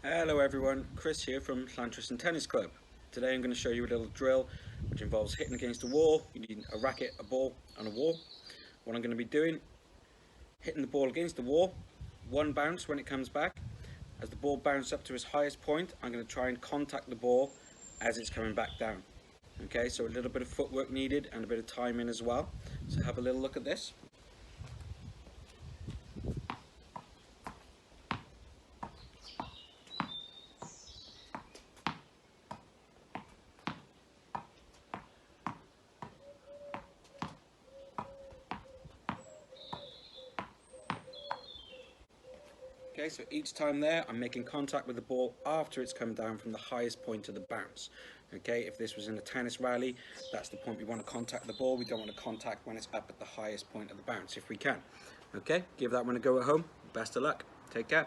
Hello everyone, Chris here from Llantriston Tennis Club. Today I'm going to show you a little drill which involves hitting against a wall. You need a racket, a ball and a wall. What I'm going to be doing, hitting the ball against the wall, one bounce when it comes back. As the ball bounces up to its highest point, I'm going to try and contact the ball as it's coming back down. Okay, so a little bit of footwork needed and a bit of timing as well. So have a little look at this. Okay, so each time there, I'm making contact with the ball after it's come down from the highest point of the bounce. Okay, if this was in a tennis rally, that's the point we want to contact the ball. We don't want to contact when it's up at the highest point of the bounce, if we can. Okay, give that one a go at home. Best of luck. Take care.